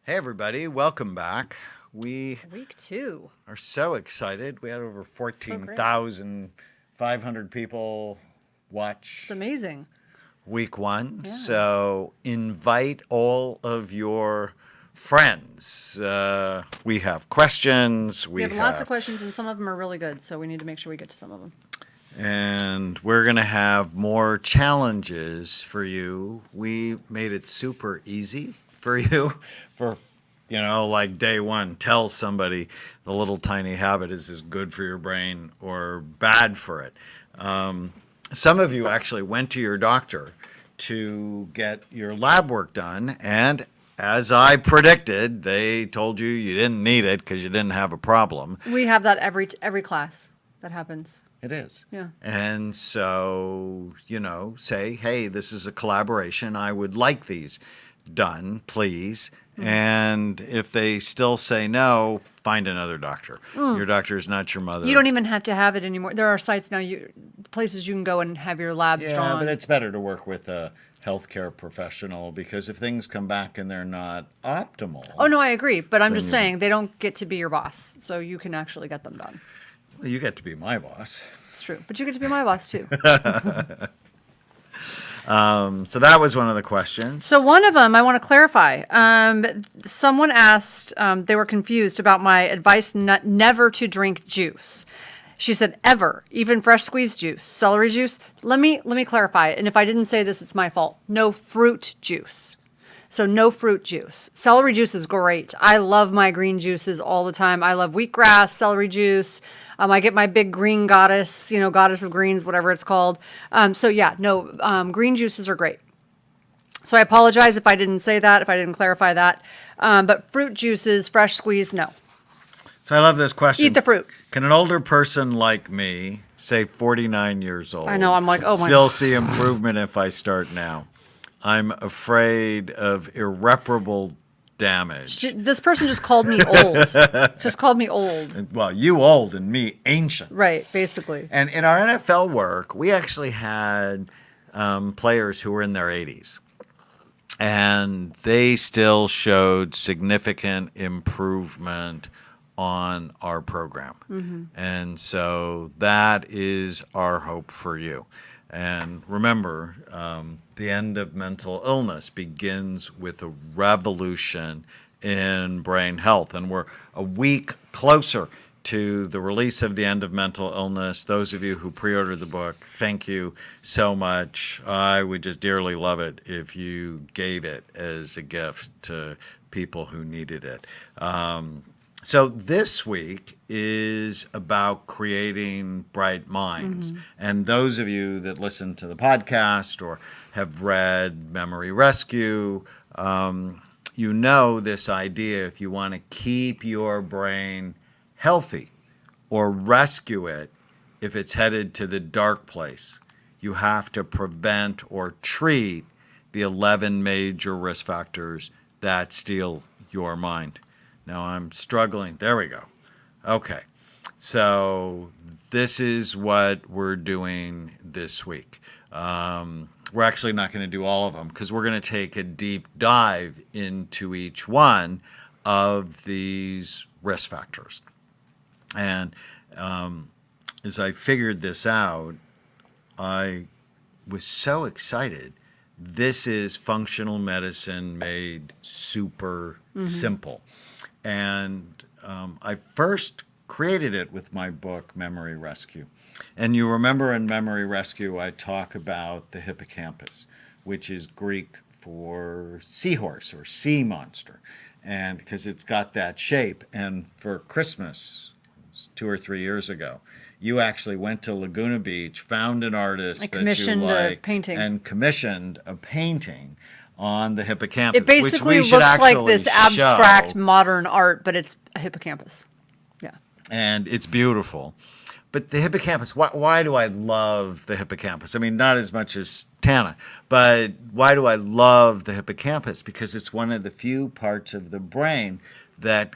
Hey, everybody, welcome back. We Week 2. are so excited. We had over So great. 14,500 people watch It's amazing. week one. Yeah. So invite all of your friends. We have questions. We have lots of questions, and some of them are really good, so we need to make sure we get to some of them. And we're going to have more challenges for you. We made it super easy for you for, like day one. Tell somebody the little tiny habit is good for your brain or bad for it. Some of you actually went to your doctor to get your lab work done, and as I predicted, they told you didn't need it because you didn't have a problem. We have that every class that happens. It is. Yeah. And so, say, hey, this is a collaboration. I would like these done, please. And if they still say no, find another doctor. Your doctor is not your mother. You don't even have to have it anymore. There are sites now, places you can go and have your labs drawn. Yeah, but it's better to work with a healthcare professional because if things come back and they're not optimal. Oh, no, I agree. But I'm just saying they don't get to be your boss, so you can actually get them done. Well, you get to be my boss. It's true. But you get to be my boss, too. So that was one of the questions. So one of them I want to clarify. Someone asked, they were confused about my advice never to drink juice. She said, ever, even fresh squeezed juice, celery juice. Let me clarify. And if I didn't say this, it's my fault. No fruit juice. So no fruit juice. Celery juice is great. I love my green juices all the time. I love wheatgrass, celery juice. I get my big green goddess, goddess of greens, whatever it's called. Green juices are great. So I apologize if I didn't say that, if I didn't clarify that. But fruit juices, fresh squeezed, no. So I love this question. Eat the fruit. Can an older person like me, say 49 years old, I know, I'm like, oh my still God. see improvement if I start now? I'm afraid of irreparable damage. This person just called me old. Just called me old. Well, you old and me ancient. Right, basically. And in our NFL work, we actually had players who were in their 80s. And they still showed significant improvement on our program. And so that is our hope for you. And remember, the end of mental illness begins with a revolution in brain health. And we're a week closer to the release of the end of mental illness. Those of you who pre-ordered the book, thank you so much. I would just dearly love it if you gave it as a gift to people who needed it. So this week is about creating bright minds. And those of you that listen to the podcast or have read Memory Rescue, you know this idea. If you want to keep your brain healthy or rescue it if it's headed to the dark place, you have to prevent or treat the 11 major risk factors that steal your mind. Now I'm struggling. There we go. Okay. So this is what we're doing this week. We're actually not going to do all of them because we're going to take a deep dive into each one of these risk factors. And as I figured this out, I was so excited. This is functional medicine made super simple. And I first created it with my book, Memory Rescue. And you remember in Memory Rescue, I talk about the hippocampus, which is Greek for seahorse or sea monster. And because it's got that shape. And for Christmas, 2 or 3 years ago, you actually went to Laguna Beach, found an artist that you commissioned a like, painting. and commissioned a painting on the hippocampus. It basically which we looks should like this actually abstract show. modern art, but it's a hippocampus. Yeah. And it's beautiful. But the hippocampus, why do I love the hippocampus? I mean, not as much as Tana, but why do I love the hippocampus? Because it's one of the few parts of the brain that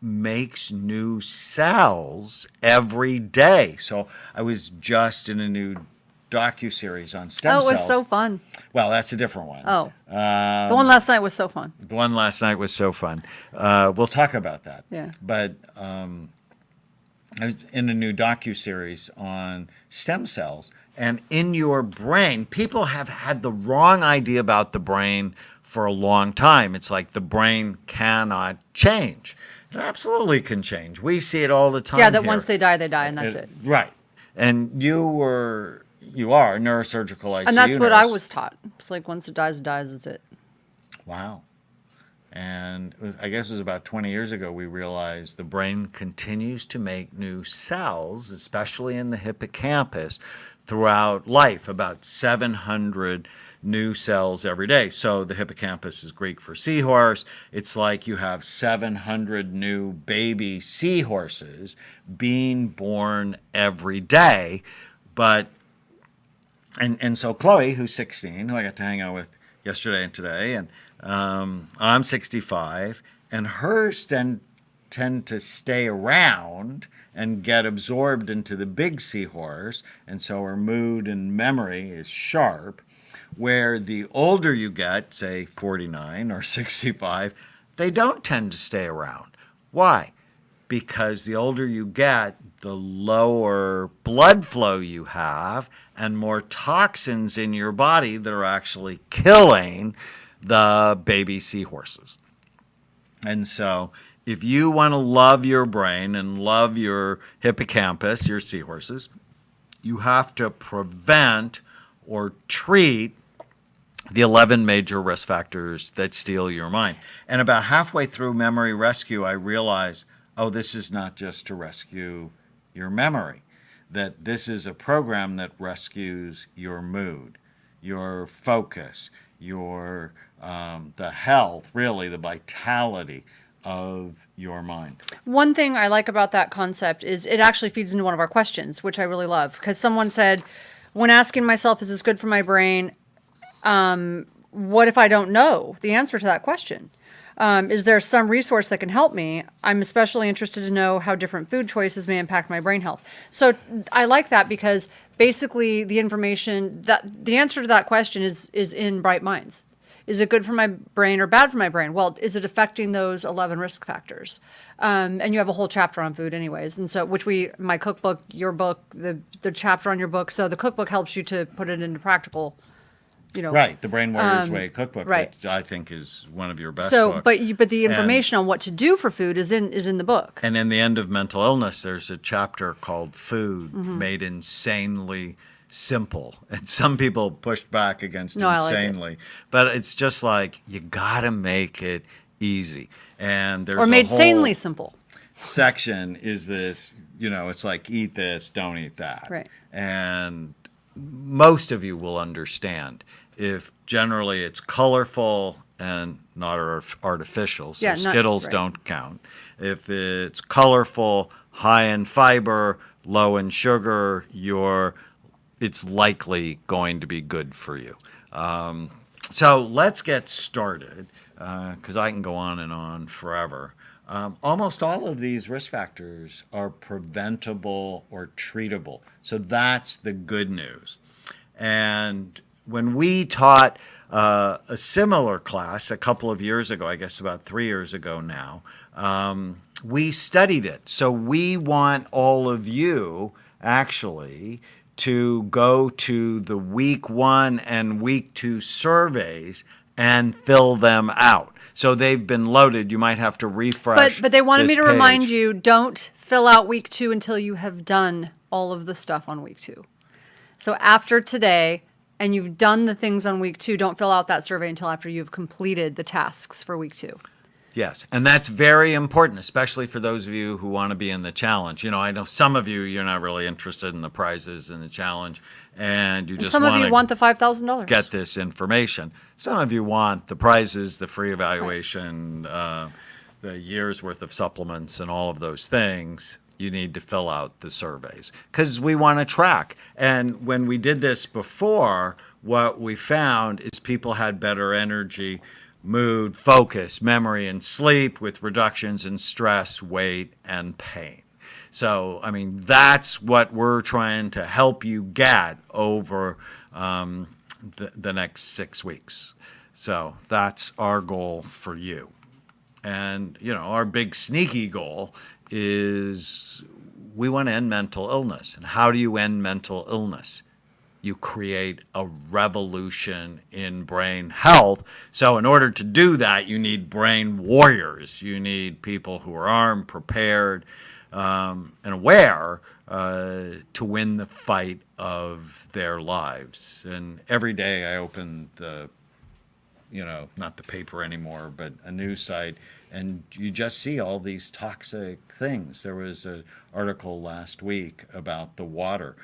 makes new cells every day. So I was just in a new docuseries on stem Oh, it cells. was so fun. Well, that's a different one. Oh, the one last night was so fun. The one last night was so fun. We'll talk about that. Yeah. But I was in a new docuseries on stem cells. And in your brain, people have had the wrong idea about the brain for a long time. It's like the brain cannot change. It absolutely can change. We see it all the time. Yeah, that here. once they die, and that's it. Right. And you are neurosurgical ICU And that's what I nurse. was taught. It's like once it dies, that's it. Wow. And I guess it was about 20 years ago we realized the brain continues to make new cells, especially in the hippocampus, throughout life, about 700 new cells every day. So the hippocampus is Greek for seahorse. It's like you have 700 new baby seahorses being born every day. But and so Chloe, who's 16, who I got to hang out with yesterday and today, and I'm 65, and hers tend to stay around and get absorbed into the big seahorse, and so her mood and memory is sharp. Where the older you get, say 49 or 65, they don't tend to stay around. Why? Because the older you get, the lower blood flow you have and more toxins in your body that are actually killing the baby seahorses. And so if you want to love your brain and love your hippocampus, your seahorses, you have to prevent or treat the 11 major risk factors that steal your mind. And about halfway through Memory Rescue, I realized, oh, this is not just to rescue your memory, that this is a program that rescues your mood, your focus, your the health, really the vitality of your mind. One thing I like about that concept is it actually feeds into one of our questions, which I really love, because someone said, when asking myself, is this good for my brain? What if I don't know the answer to that question? Is there some resource that can help me? I'm especially interested to know how different food choices may impact my brain health. So I like that because basically the information, that the answer to that question is in Bright Minds. Is it good for my brain or bad for my brain? Well, is it affecting those 11 risk factors? And you have a whole chapter on food anyways. And so, my cookbook, your book, the chapter on your book. So the cookbook helps you to put it into practical, Right, the Brain Warriors Way cookbook, right. which I think is one of your best So, books. but the information on what to do for food is in the book. And in the end of Mental Illness, there's a chapter called Food Made Insanely Simple. And some people pushed back against No, I like it. insanely. But it's just like, you got to make it easy. And there's Or made a whole sanely simple. section is this, it's like, eat this, don't eat that. Right. And most of you will understand if generally it's colorful and not artificial, so Yeah, not- Skittles right. don't count. If it's colorful, high in fiber, low in sugar, it's likely going to be good for you. So let's get started, because I can go on and on forever. Almost all of these risk factors are preventable or treatable. So that's the good news. And when we taught a similar class a couple of years ago, I guess about 3 years ago now, we studied it. So we want all of you actually to go to the week 1 and week 2 surveys and fill them out. So they've been loaded. You might have to refresh. But they wanted me this to remind page. you, don't fill out week 2 until you have done all of the stuff on week 2. So after today, and you've done the things on week 2, don't fill out that survey until after you've completed the tasks for week 2. Yes, and that's very important, especially for those of you who want to be in the challenge. I know some of you're not really interested in the prizes and the challenge, and you just Some of you want the $5,000. get this information. Some of you want the prizes, the free evaluation, the year's worth of supplements, and all of those things. You need to fill out the surveys because we want to track. And when we did this before, what we found is people had better energy, mood, focus, memory, and sleep with reductions in stress, weight, and pain. So, I mean, that's what we're trying to help you get over the next 6 weeks. So that's our goal for you. And, our big sneaky goal is we want to end mental illness. And how do you end mental illness? You create a revolution in brain health. So in order to do that, you need brain warriors. You need people who are armed, prepared, and aware to win the fight of their lives. And every day I open the not the paper anymore, but a news site, and you just see all these toxic things. There was an article last week about the water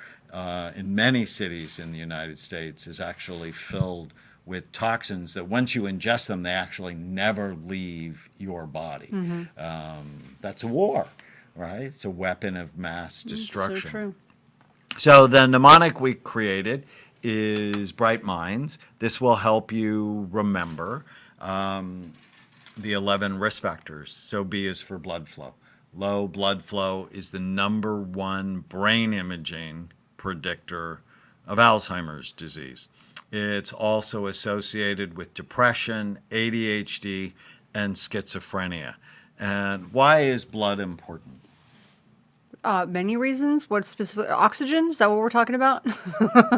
in many cities in the United States is actually filled with toxins that once you ingest them, they actually never leave your body. That's a war, right? It's a weapon of mass destruction. So true. So the mnemonic we created is Bright Minds. This will help you remember the 11 risk factors. So B is for blood flow. Low blood flow is the #1 brain imaging predictor of Alzheimer's disease. It's also associated with depression, ADHD, and schizophrenia. And why is blood important? Many reasons. What specific? Oxygen? Is that what we're talking about?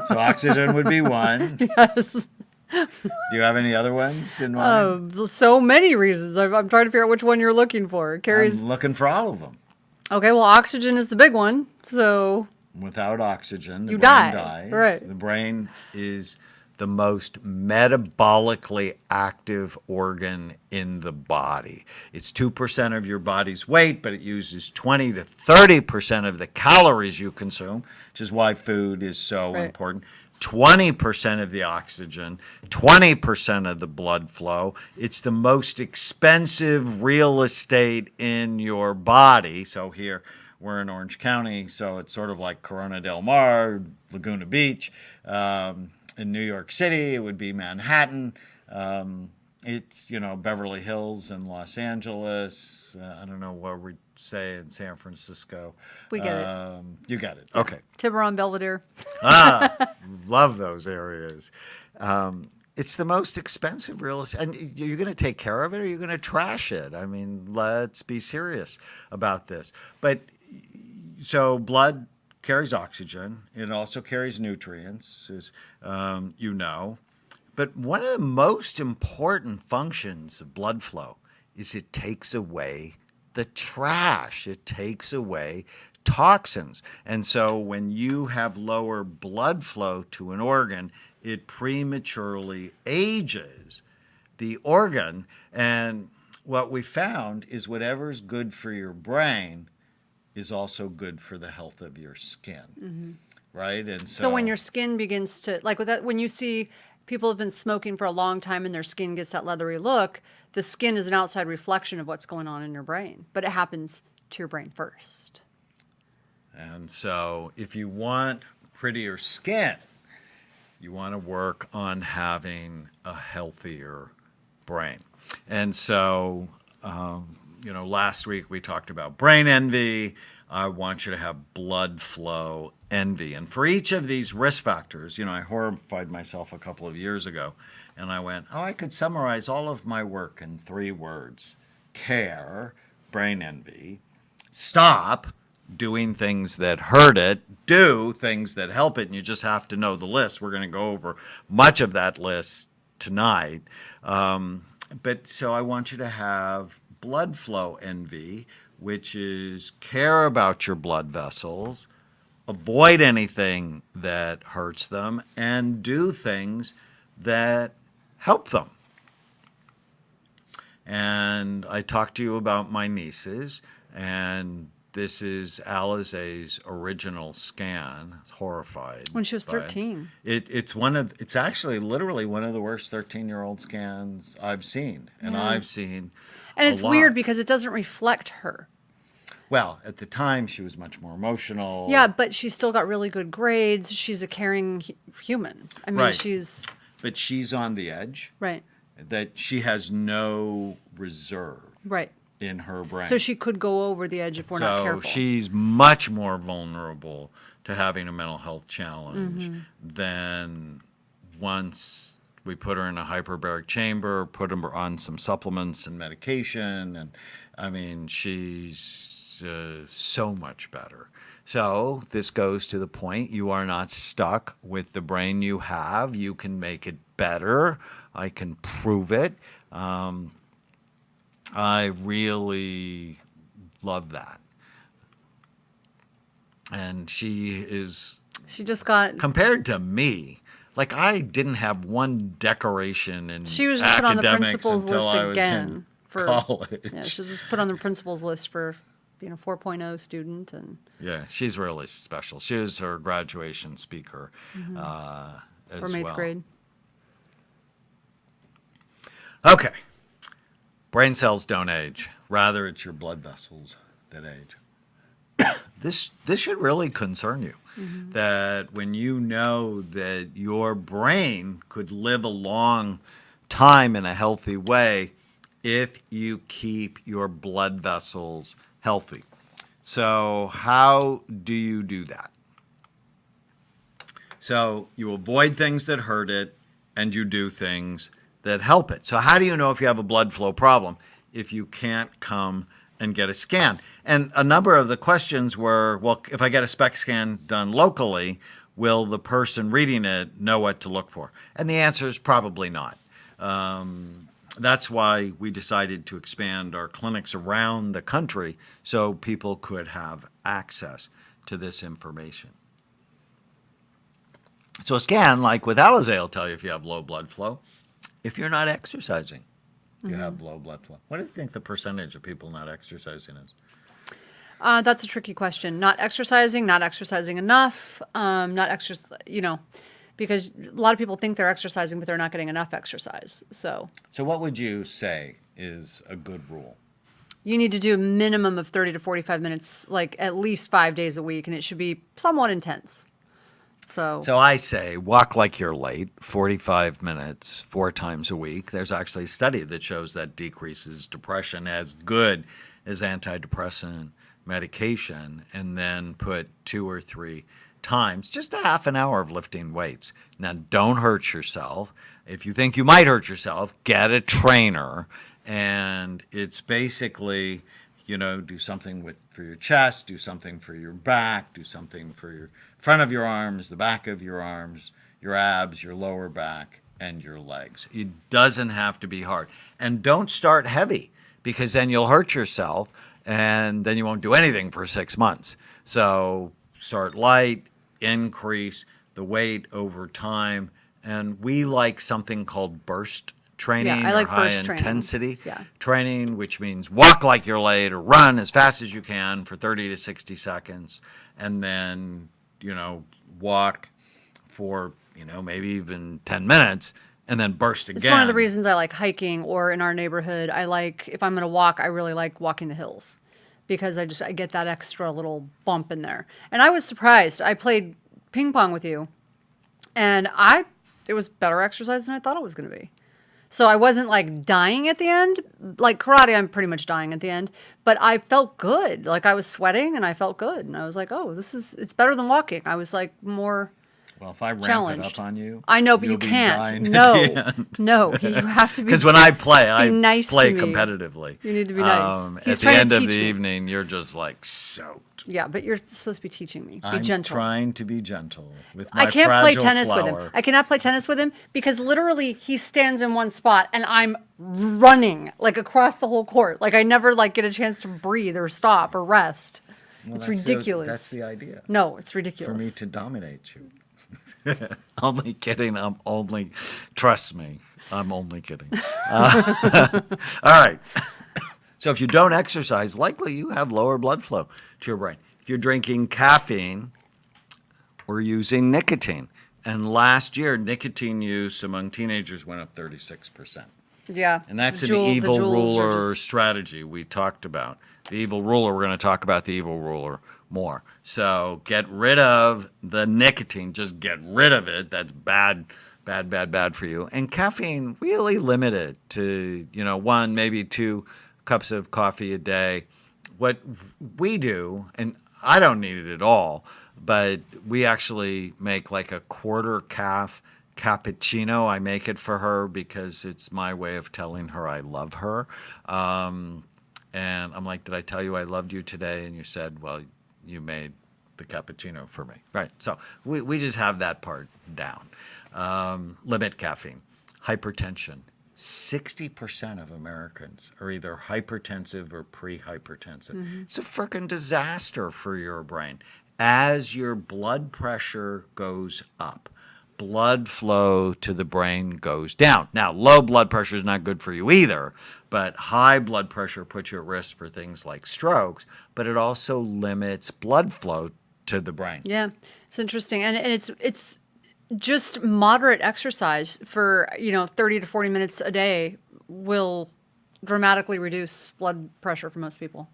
So oxygen would be one. Yes. Do you have any other ones in mind? So many reasons. I'm trying to figure out which one you're looking for. It carries. I'm looking for all of them. Okay, well, oxygen is the big one. So Without oxygen, the you brain die. dies. Right. The brain is the most metabolically active organ in the body. It's 2% of your body's weight, but it uses 20 to 30% of the calories you consume, which is why food is so important. 20% of the oxygen, 20% of the blood flow. It's the most expensive real estate in your body. So here we're in Orange County, so it's sort of like Corona del Mar, Laguna Beach. In New York City, it would be Manhattan. It's, Beverly Hills and Los Angeles. I don't know what we'd say in San Francisco. We get it. You get it. Okay. Tiburon, Belvedere. Love those areas. It's the most expensive real estate. And you're going to take care of it or you're going to trash it. I mean, let's be serious about this. But so blood carries oxygen. It also carries nutrients, as you know. But one of the most important functions of blood flow is it takes away the trash. It takes away toxins. And so when you have lower blood flow to an organ, it prematurely ages the organ. And what we found is whatever's good for your brain is also good for the health of your skin, right? And So when your skin begins to, like with that, when you see people have been smoking for a long time and their skin gets that leathery look, the skin is an outside reflection of what's going on in your brain, but it happens to your brain first. And so if you want prettier skin, you want to work on having a healthier brain. And so, last week we talked about brain envy. I want you to have blood flow envy. And for each of these risk factors, I horrified myself a couple of years ago, and I went, I could summarize all of my work in 3 words. Care, brain envy, stop doing things that hurt it, do things that help it, and you just have to know the list. We're going to go over much of that list tonight. But so I want you to have blood flow envy, which is care about your blood vessels, avoid anything that hurts them, and do things that help them. And I talked to you about my nieces, and this is Alizé's original scan. Horrified. When she was 13. It's actually literally one of the worst 13-year-old scans I've seen. And I've seen And it's weird because it doesn't reflect her. Well, at the time, she was much more emotional. Yeah, but she still got really good grades. She's a caring human. I mean, Right. But she's on the edge. Right. That she has no reserve. Right. in her brain. So she could go over the edge if we're not careful. So she's much more vulnerable to having a mental health challenge than once we put her in a hyperbaric chamber, put her on some supplements and medication, and I mean, she's so much better. So this goes to the point, you are not stuck with the brain you have. You can make it better. I can prove it. I really love that. And she just got... compared to me, like I didn't have one decoration in She was just put on the academics principal's until list I was again in for college. Yeah, she was just put on the principal's list for being a 4.0 student, and Yeah, she's really special. She was her graduation speaker as from 8th well. grade. Okay. Brain cells don't age. Rather, it's your blood vessels that age. This should really concern you. That when you know that your brain could live a long time in a healthy way if you keep your blood vessels healthy. So how do you do that? So you avoid things that hurt it and you do things that help it. So how do you know if you have a blood flow problem if you can't come and get a scan? And a number of the questions were, well, if I get a SPECT scan done locally, will the person reading it know what to look for? And the answer is probably not. That's why we decided to expand our clinics around the country so people could have access to this information. So a scan, like with Alizé, will tell you if you have low blood flow. If you're not exercising, you have low blood flow. What do you think the percentage of people not exercising is? That's a tricky question. Not exercising enough, because a lot of people think they're exercising, but they're not getting enough exercise. So what would you say is a good rule? You need to do a minimum of 30 to 45 minutes, like at least 5 days a week, and it should be somewhat intense. So I say walk like you're late, 45 minutes, 4 times a week. There's actually a study that shows that decreases depression as good as antidepressant medication, and then put 2 or 3 times, just a half an hour of lifting weights. Now, don't hurt yourself. If you think you might hurt yourself, get a trainer. And it's basically, do something for your chest, do something for your back, do something for your front of your arms, the back of your arms, your abs, your lower back, and your legs. It doesn't have to be hard. And don't start heavy, because then you'll hurt yourself and then you won't do anything for 6 months. So start light, increase the weight over time. And we like something called burst training, I like or high burst training. intensity Yeah. training, which means walk like you're late or run as fast as you can for 30 to 60 seconds. And then, walk for, maybe even 10 minutes. And then burst again. it's one of the reasons I like hiking, or in our neighborhood, if I'm going to walk, I really like walking the hills, because I get that extra little bump in there. And I was surprised. I played ping pong with you, and it was better exercise than I thought it was going to be. So I wasn't like dying at the end. Like karate, I'm pretty much dying at the end, but I felt good. Like I was sweating and I felt good. And I was like, oh, it's better than walking. I was like more... Well, if I ramp challenged. it up on you, I know, but you you'll be can't. dying at No, the end. no, you have to be. Because when I play nice play to me. competitively. You need to be nice. At He's the trying to end of teach the me. evening, you're just like soaked. Yeah, but you're supposed to be teaching me. Be I'm gentle. trying to be gentle with my I can't play fragile tennis with flower. him. I cannot play tennis with him because literally he stands in one spot and I'm running like across the whole court. Like I never get a chance to breathe or stop or rest. Well, it's that's ridiculous. That's the idea. No, it's ridiculous. For me to dominate you. Only kidding. Trust me, I'm only kidding. All right. So if you don't exercise, likely you have lower blood flow to your brain. If you're drinking caffeine or using nicotine, and last year nicotine use among teenagers went up 36%. Yeah. And that's The an Juul- the evil Juuls are ruler just- strategy we talked about. The evil ruler, we're going to talk about the evil ruler more. So get rid of the nicotine. Just get rid of it. That's bad for you. And caffeine, really limit it to, 1, maybe 2 cups of coffee a day. What we do, and I don't need it at all, but we actually make like a quarter calf cappuccino. I make it for her because it's my way of telling her I love her. And I'm like, did I tell you I loved you today? And you said, well, you made the cappuccino for me. Right. So we just have that part down. Limit caffeine. Hypertension. 60% of Americans are either hypertensive or pre-hypertensive. It's a freaking disaster for your brain. As your blood pressure goes up, blood flow to the brain goes down. Now, low blood pressure is not good for you either, but high blood pressure puts you at risk for things like strokes, but it also limits blood flow to the brain. Yeah, it's interesting, and it's just moderate exercise for 30 to 40 minutes a day will dramatically reduce blood pressure for most people.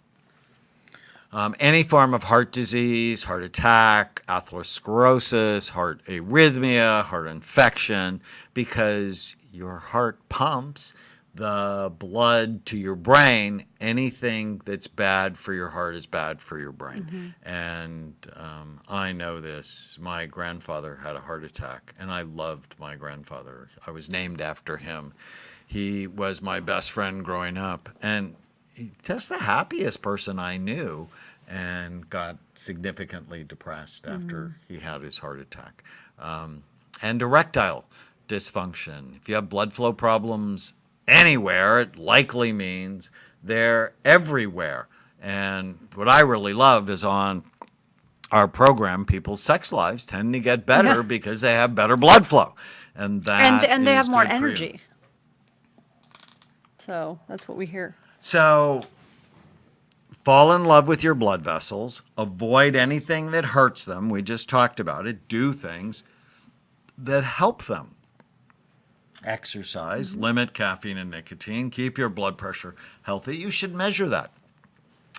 Any form of heart disease, heart attack, atherosclerosis, heart arrhythmia, heart infection, because your heart pumps the blood to your brain. Anything that's bad for your heart is bad for your brain. And I know this. My grandfather had a heart attack, and I loved my grandfather. I was named after him. He was my best friend growing up, and just the happiest person I knew, and got significantly depressed after he had his heart attack. And erectile dysfunction. If you have blood flow problems anywhere, it likely means they're everywhere. And what I really love is on our program, people's sex lives tend to get better because they have better blood flow. And that And they is have more good for you. energy. So that's what we hear. So fall in love with your blood vessels. Avoid anything that hurts them. We just talked about it. Do things that help them. Exercise, limit caffeine and nicotine, keep your blood pressure healthy. You should measure that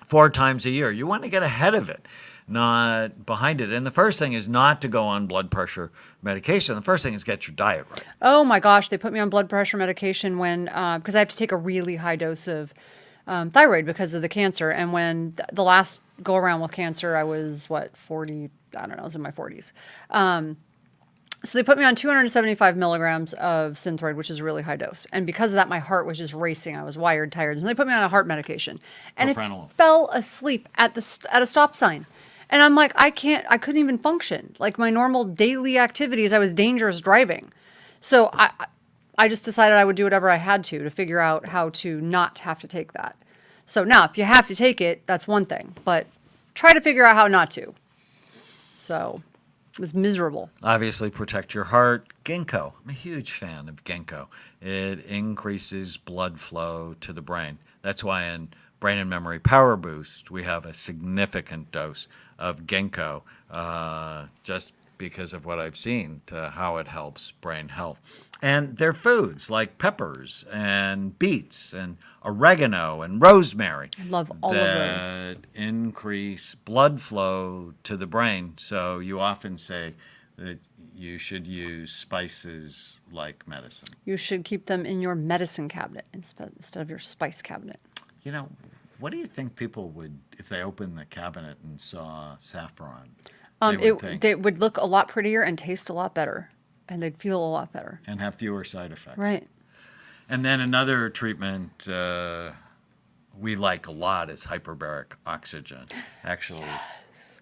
4 times a year. You want to get ahead of it, not behind it. And the first thing is not to go on blood pressure medication. The first thing is get your diet right. Oh my gosh, they put me on blood pressure medication when because I have to take a really high dose of thyroid because of the cancer. And when the last go around with cancer, I was 40? I don't know, I was in my 40s. So they put me on 275 milligrams of Synthroid, which is a really high dose. And because of that, my heart was just racing. I was wired, tired. And they put me on a heart medication. And I fell asleep at a stop sign. And I'm like, I couldn't even function. Like my normal daily activities, I was dangerous driving. So I just decided I would do whatever I had to figure out how to not have to take that. So now, if you have to take it, that's one thing. But try to figure out how not to. So it was miserable. Obviously, protect your heart. Ginkgo. I'm a huge fan of ginkgo. It increases blood flow to the brain. That's why in Brain and Memory Power Boost, we have a significant dose of ginkgo, just because of what I've seen to how it helps brain health. And they're foods like peppers and beets and oregano and rosemary. I love all of those. That increase blood flow to the brain. So you often say that you should use spices like medicine. You should keep them in your medicine cabinet instead of your spice cabinet. You know, what do you think people would, if they opened the cabinet and saw saffron? They would look a lot prettier and taste a lot better, and they'd feel a lot better. And have fewer side effects. Right. And then another treatment we like a lot is hyperbaric oxygen. Actually,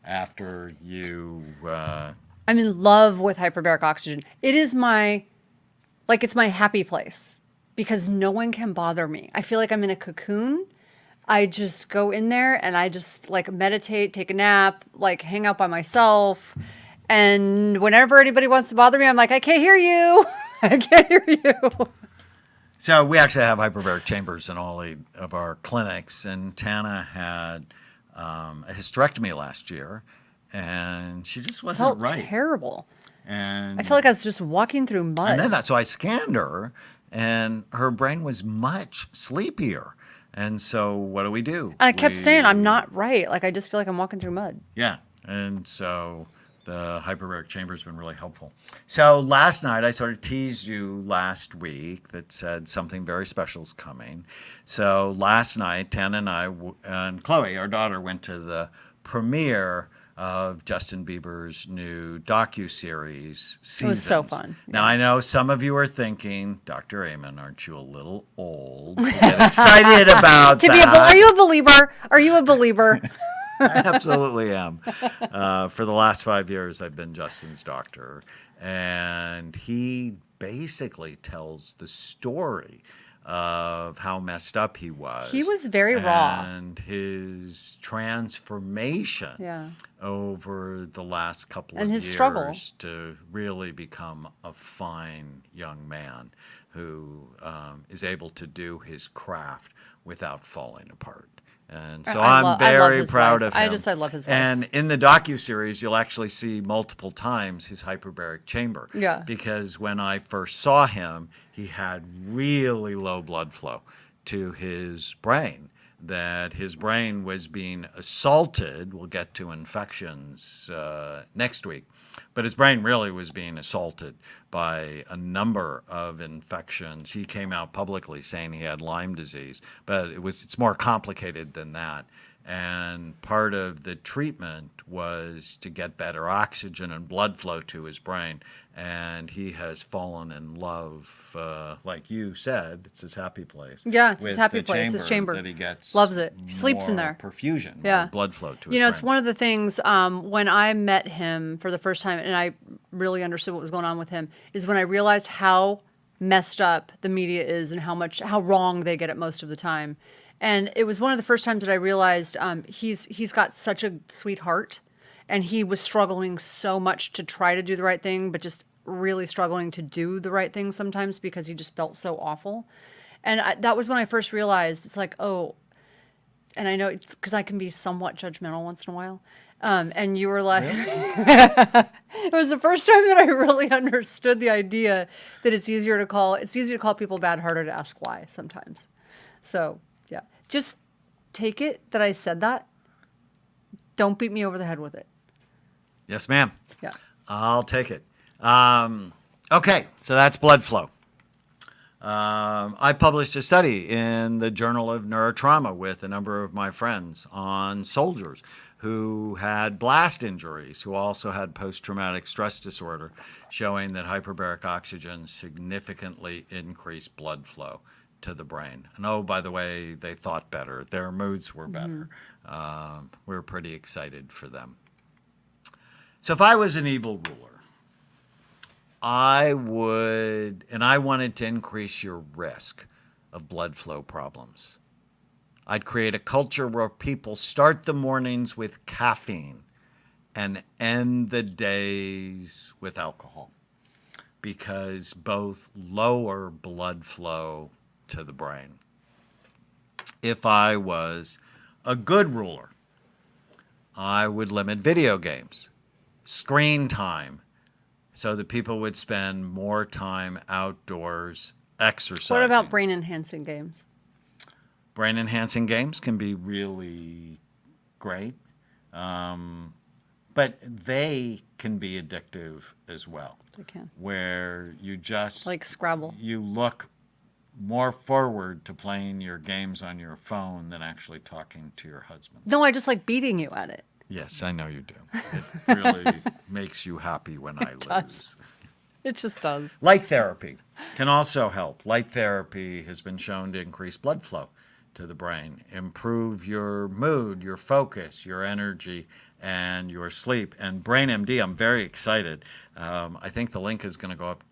after you... I'm in love with hyperbaric oxygen. It is it's my happy place because no one can bother me. I feel like I'm in a cocoon. I just go in there and I just meditate, take a nap, hang out by myself. And whenever anybody wants to bother me, I'm like, I can't hear you. I can't hear you. So we actually have hyperbaric chambers in all 8 of our clinics. And Tana had a hysterectomy last year, and she just wasn't right. Felt terrible. And I felt like I was just walking through mud. And then so I scanned her, and her brain was much sleepier. And so what do? And I kept saying, I'm not right. I just feel like I'm walking through mud. Yeah. And so the hyperbaric chamber has been really helpful. So last night, I sort of teased you last week that said something very special is coming. So last night, Tana and I and Chloe, our daughter, went to the premiere of Justin Bieber's new docuseries, Seasons. It was so fun. Now, I know some of you are thinking, Dr. Amen, aren't you a little old to get excited about that? Are you a believer? Are you a believer? I absolutely am. For the last 5 years, I've been Justin's doctor. And he basically tells the story of how messed up he was. He was very raw. And his transformation over the last couple of years struggle to really become a fine young man who is able to do his craft without falling apart. And so I'm very proud of him. I love his wife. And in the docuseries, you'll actually see multiple times his hyperbaric chamber. Yeah. Because when I first saw him, he had really low blood flow to his brain, that his brain was being assaulted. We'll get to infections next week. But his brain really was being assaulted by a number of infections. He came out publicly saying he had Lyme disease, but it's more complicated than that. And part of the treatment was to get better oxygen and blood flow to his brain. And he has fallen in love, like you said, it's his happy place. Yeah, it's his happy place, his chamber. That he gets loves it. He sleeps in there. Perfusion, more blood flow to his brain. You know, it's one of the things when I met him for the first time and I really understood what was going on with him is when I realized how messed up the media is and how wrong they get it most of the time. And it was one of the first times that I realized he's got such a sweet heart, and he was struggling so much to try to do the right thing, but just really struggling to do the right thing sometimes because he just felt so awful. And that was when I first realized it's like, oh, and I know because I can be somewhat judgmental once in a while. And you were like, really? It was the first time that I really understood the idea that it's easy to call people bad, harder to ask why sometimes. So yeah, just take it that I said that. Don't beat me over the head with it. Yes, ma'am. Yeah. I'll take it. Okay, so that's blood flow. I published a study in the Journal of Neurotrauma with a number of my friends on soldiers who had blast injuries, who also had post-traumatic stress disorder, showing that hyperbaric oxygen significantly increased blood flow to the brain. And oh, by the way, they thought better. Their moods were better. We were pretty excited for them. So if I was an evil ruler, I wanted to increase your risk of blood flow problems. I'd create a culture where people start the mornings with caffeine and end the days with alcohol, because both lower blood flow to the brain. If I was a good ruler, I would limit video games, screen time, so that people would spend more time outdoors exercising. What about brain-enhancing games? Brain-enhancing games can be really great, but they can be addictive as well. They can. Where you just... Like Scrabble. You look more forward to playing your games on your phone than actually talking to your husband. No, I just like beating you at it. Yes, I know you do. It really makes you happy when I lose. It just does. Light therapy can also help. Light therapy has been shown to increase blood flow to the brain, improve your mood, your focus, your energy, and your sleep. And BrainMD, I'm very excited. I think the link is going to go up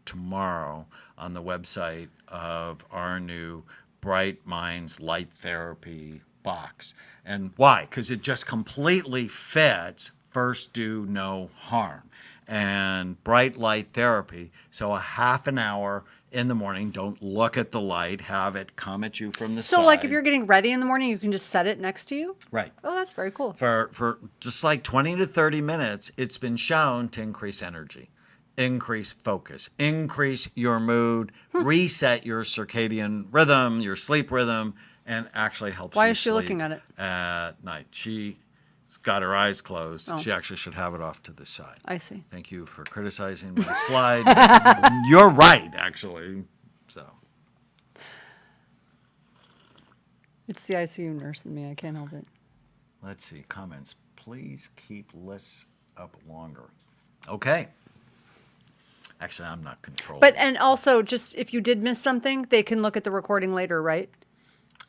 tomorrow on the website of our new Bright Minds Light Therapy box. And why? Because it just completely fits first do no harm. And bright light therapy, so a half an hour in the morning, don't look at the light, have it come at you from the side. So like if you're getting ready in the morning, you can just set it next to you? Right. Oh, that's very cool. For just like 20 to 30 minutes, it's been shown to increase energy, increase focus, increase your mood, reset your circadian rhythm, your sleep rhythm, and actually helps you sleep. Why is she looking at it? At night. got her eyes closed. Oh. She actually should have it off to the side. I see. Thank you for criticizing my slide. You're right, actually. So. It's the ICU nurse in me. I can't help it. Let's see. Comments. Please keep lists up longer. Okay. Actually, I'm not controlling. But, and also, just if you did miss something, they can look at the recording later, right?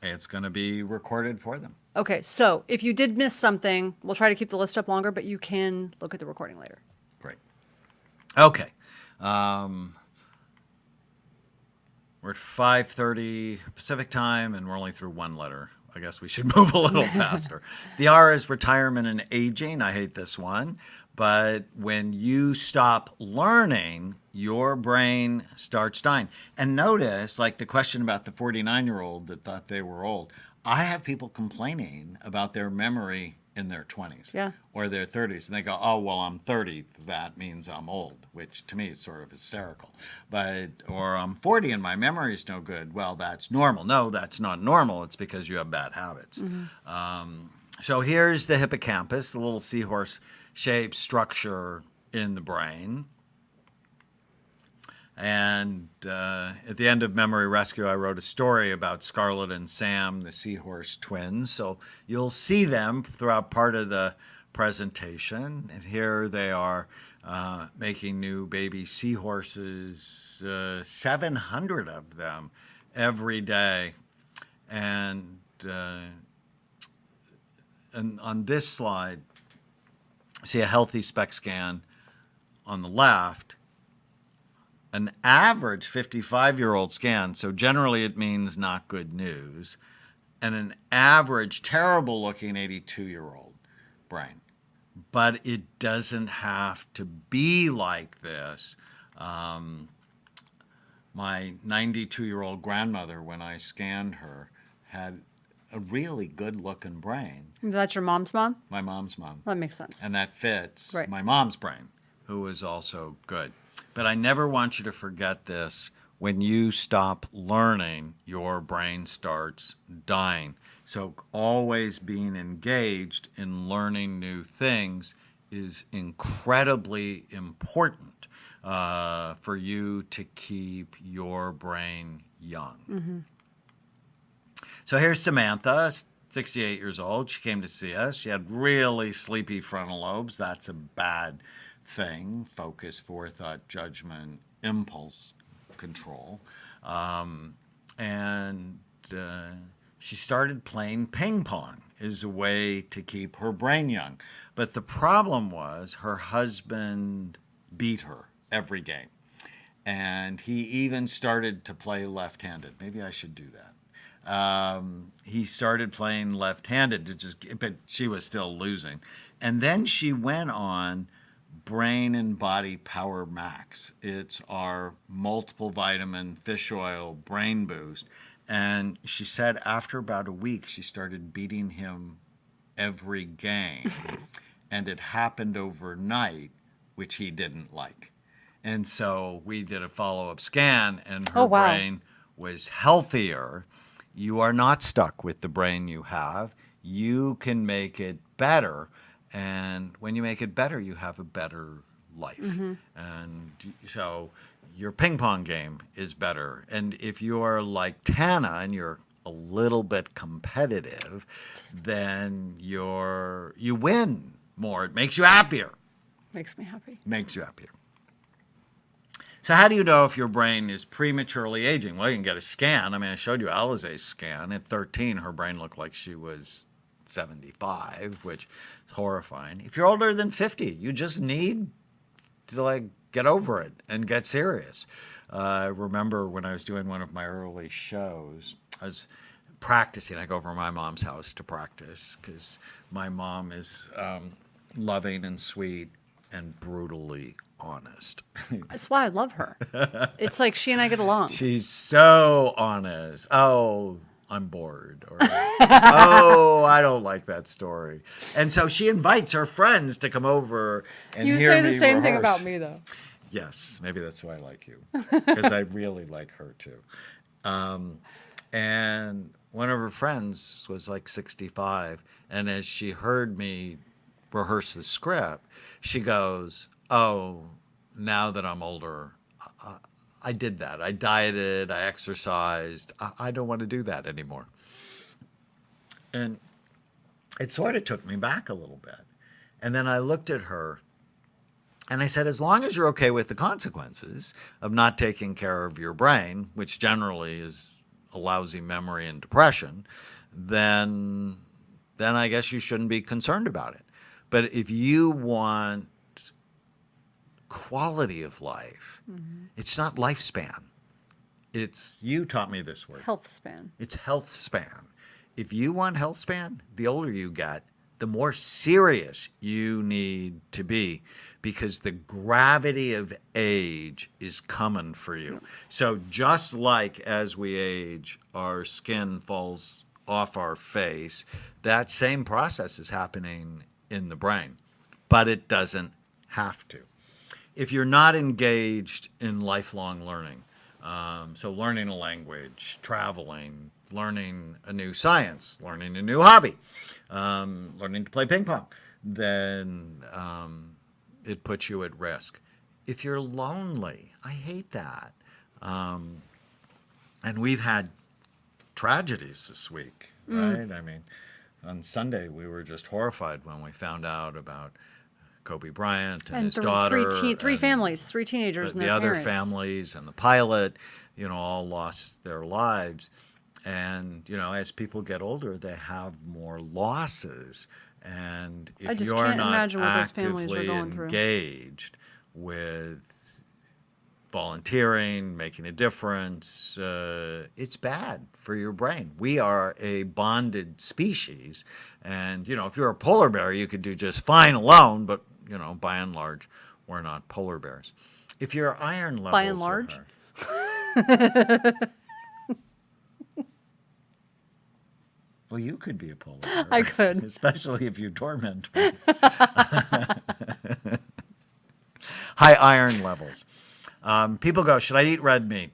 It's going to be recorded for them. Okay, so if you did miss something, we'll try to keep the list up longer, but you can look at the recording later. Great. Okay. We're at 5:30 Pacific time, and we're only through one letter. I guess we should move a little faster. The R is retirement and aging. I hate this one. But when you stop learning, your brain starts dying. And notice, like the question about the 49-year-old that thought they were old, I have people complaining about their memory in their 20s or their 30s. And they go, oh, well, I'm 30. That means I'm old, which to me is sort of hysterical. Or I'm 40 and my memory is no good. Well, that's normal. No, that's not normal. It's because you have bad habits. So here's the hippocampus, the little seahorse-shaped structure in the brain. And at the end of Memory Rescue, I wrote a story about Scarlett and Sam, the seahorse twins. So you'll see them throughout part of the presentation. And here they are making new baby seahorses, 700 of them every day. And on this slide, see a healthy SPECT scan on the left. An average 55-year-old scan, so generally it means not good news, and an average terrible-looking 82-year-old brain. But it doesn't have to be like this. My 92-year-old grandmother, when I scanned her, had a really good-looking brain. That's your mom's mom? My mom's mom. That makes sense. And that fits my mom's brain, who is also good. But I never want you to forget this. When you stop learning, your brain starts dying. So always being engaged in learning new things is incredibly important for you to keep your brain young. So here's Samantha, 68 years old. She came to see us. She had really sleepy frontal lobes. That's a bad thing: focus, forethought, judgment, impulse control. And she started playing ping pong as a way to keep her brain young. But the problem was her husband beat her every game. And he even started to play left-handed. Maybe I should do that. He started playing left-handed, but she was still losing. And then she went on Brain and Body Power Max. It's our multiple vitamin fish oil brain boost. And she said after about a week, she started beating him every game. And it happened overnight, which he didn't like. And so we did a follow-up scan, and her brain was healthier. You are not stuck with the brain you have. You can make it better. And when you make it better, you have a better life. And so your ping pong game is better. And if you're like Tana and you're a little bit competitive, then you win more. It makes you happier. Makes me happy. Makes you happier. So how do you know if your brain is prematurely aging? Well, you can get a scan. I mean, I showed you Alize's scan. At 13, her brain looked like she was 75, which is horrifying. If you're older than 50, you just need to get over it and get serious. I remember when I was doing one of my early shows, I was practicing. I go over to my mom's house to practice because my mom is loving and sweet and brutally honest. That's why I love her. It's like she and I get along. She's so honest. Oh, I'm bored. Or, oh, I don't like that story. And so she invites her friends to come over and hear me You say the same rehearse. thing about me, though. Yes, maybe that's why I like you, because I really like her too. And one of her friends was like 65, and as she heard me rehearse the script, she goes, "Oh, now that I'm older, I did that. I dieted, I exercised. I don't want to do that anymore." And it sort of took me back a little bit. And then I looked at her and I said, as long as you're okay with the consequences of not taking care of your brain, which generally is a lousy memory and depression, then I guess you shouldn't be concerned about it. But if you want quality of life, it's not lifespan. It's, you taught me this word. Health span. It's health span. If you want health span, the older you get, the more serious you need to be, because the gravity of age is coming for you. So just like as we age, our skin falls off our face, that same process is happening in the brain, but it doesn't have to. If you're not engaged in lifelong learning, so learning a language, traveling, learning a new science, learning a new hobby, learning to play ping pong, then it puts you at risk. If you're lonely, I hate that. And we've had tragedies this week, right? I mean, on Sunday, we were just horrified when we found out about Kobe Bryant and his daughter. Three families, three teenagers and their parents. parents. The other families and the pilot, all lost their lives. And, as people get older, they have more losses. And I if just you're can't not imagine what those families are actively going through. engaged with volunteering, making a difference, it's bad for your brain. We are a bonded species. And, if you're a polar bear, you could do just fine alone, but, by and large, we're not polar bears. If your iron levels By and large? Well, you could be a polar bear. I could. Especially if you torment me. High iron levels. People go, should I eat red meat?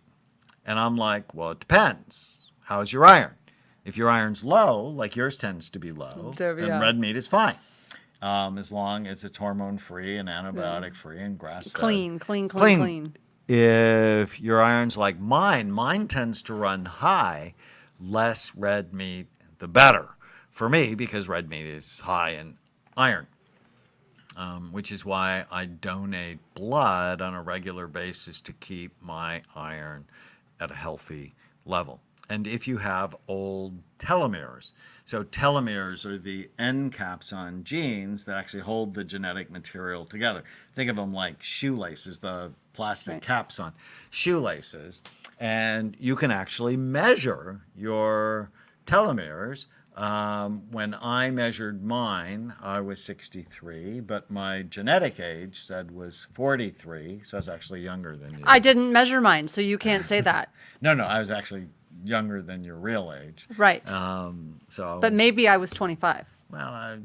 And I'm like, well, it depends. How's your iron? If your iron's low, like yours tends to be low, then red meat is fine. As long as it's hormone-free and antibiotic-free and grass-fed. Clean. If your iron's like mine tends to run high, less red meat, the better for me, because red meat is high in iron, which is why I donate blood on a regular basis to keep my iron at a healthy level. And if you have old telomeres, so telomeres are the end caps on genes that actually hold the genetic material together. Think of them like shoelaces, the plastic caps on shoelaces. And you can actually measure your telomeres. When I measured mine, I was 63, but my genetic age said was 43, so I was actually younger than you. I didn't measure mine, so you can't say that. No, I was actually younger than your real age. Right. So. But maybe I was 25. Well,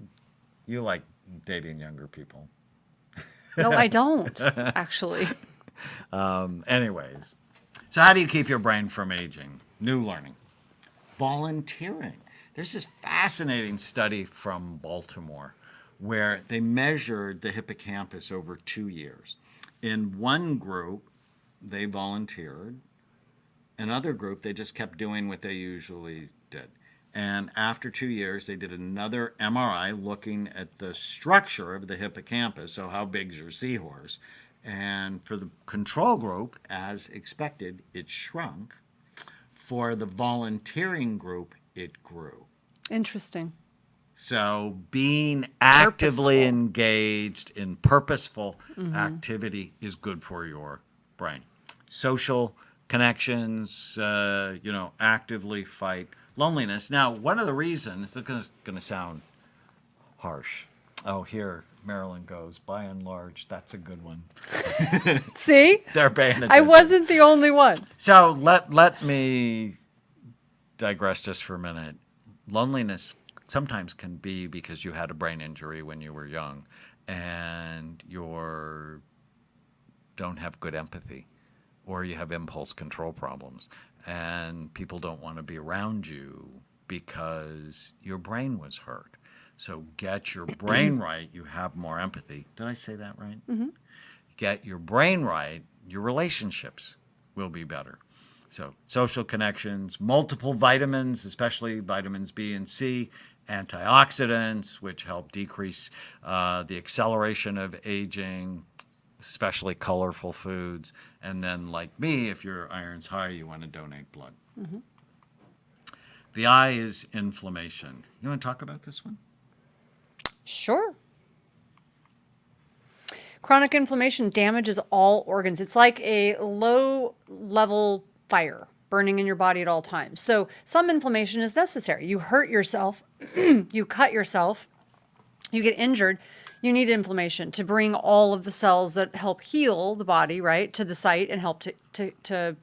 you like dating younger people. No, I don't, actually. Anyways, so how do you keep your brain from aging? New learning. Volunteering. There's this fascinating study from Baltimore where they measured the hippocampus over 2 years. In one group, they volunteered. Another group, they just kept doing what they usually did. And after 2 years, they did another MRI looking at the structure of the hippocampus, so how big's your seahorse. And for the control group, as expected, it shrunk. For the volunteering group, it grew. Interesting. So being actively engaged in purposeful activity is good for your brain. Social connections, actively fight loneliness. Now, one of the reasons, it's going to sound harsh. Oh, here, Marilyn goes, by and large, that's a good one. See? They're paying attention. I wasn't the only one. So let me digress just for a minute. Loneliness sometimes can be because you had a brain injury when you were young and you don't have good empathy, or you have impulse control problems, and people don't want to be around you because your brain was hurt. So get your brain right, you have more empathy. Did I say that right? Mm-hmm. Get your brain right, your relationships will be better. So social connections, multiple vitamins, especially vitamins B and C, antioxidants, which help decrease the acceleration of aging, especially colorful foods. And then, like me, if your iron's high, you want to donate blood. Mm-hmm. The I is inflammation. You want to talk about this one? Sure. Chronic inflammation damages all organs. It's like a low-level fire burning in your body at all times. So some inflammation is necessary. You hurt yourself, you cut yourself, you get injured, you need inflammation to bring all of the cells that help heal the body, right, to the site and help to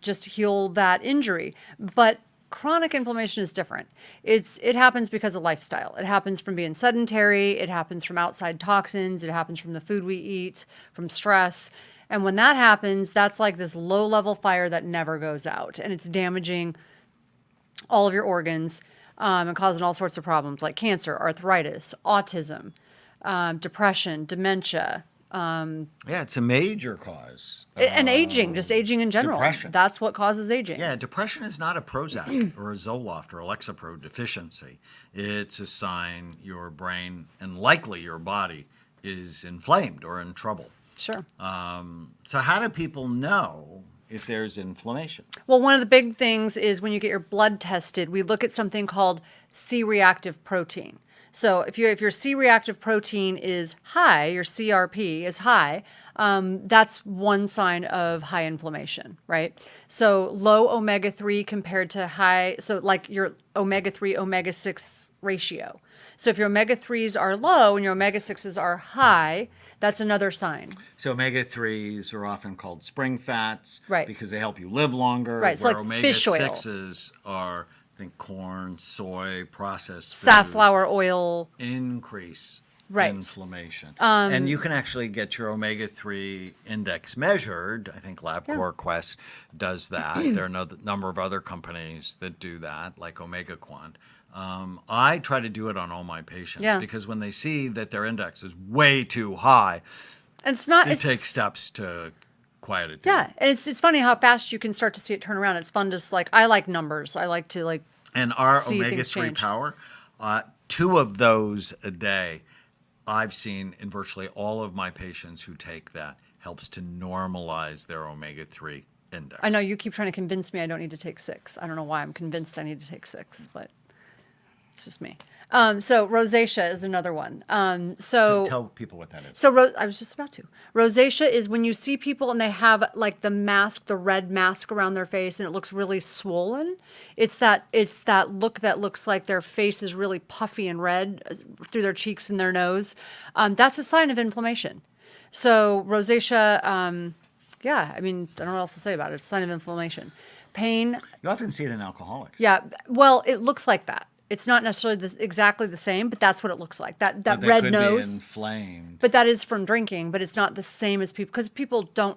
just heal that injury. But chronic inflammation is different. It happens because of lifestyle. It happens from being sedentary. It happens from outside toxins. It happens from the food we eat, from stress. And when that happens, that's like this low-level fire that never goes out. And it's damaging all of your organs and causing all sorts of problems like cancer, arthritis, autism, depression, dementia. Yeah, it's a major cause. And aging, just aging in general. Depression. That's what causes aging. Yeah, depression is not a Prozac or a Zoloft or a Lexapro deficiency. It's a sign your brain and likely your body is inflamed or in trouble. Sure. So how do people know if there's inflammation? Well, one of the big things is when you get your blood tested, we look at something called C-reactive protein. So if your C-reactive protein is high, your CRP is high, that's one sign of high inflammation, right? So low omega-3 compared to high, so like your omega-3, omega-6 ratio. So if your omega-3s are low and your omega-6s are high, that's another sign. So omega-3s are often called spring fats, right, because they help you live longer. Right, so like fish oil. Omega-6s are, I think, corn, soy, processed safflower oil. Increase right, inflammation. And you can actually get your omega-3 index measured. I think LabCorp Quest does that. There are a number of other companies that do that, like OmegaQuant. I try to do it on all my patients because when they see that their index is way too high, they take steps to quiet it down. Yeah, and it's funny how fast you can start to see it turn around. It's fun to I like numbers. I like to and our see omega-3 power, 2 of those a day, I've seen in virtually all of my patients who take that helps to normalize their omega-3 index. I know you keep trying to convince me I don't need to take 6. I don't know why I'm convinced I need to take 6, but it's just me. So rosacea is another one. So tell people what that is. So I was just about to. Rosacea is when you see people and they have like the red mask around their face and it looks really swollen. It's that look that looks like their face is really puffy and red through their cheeks and their nose. That's a sign of inflammation. So rosacea, I mean, I don't know what else to say about it. It's a sign of inflammation. Pain. You often see it in alcoholics. Yeah. Well, it looks like that. It's not necessarily exactly the same, but that's what it looks like. That red nose. Be inflamed. But that is from drinking, but it's not the same as people, because people don't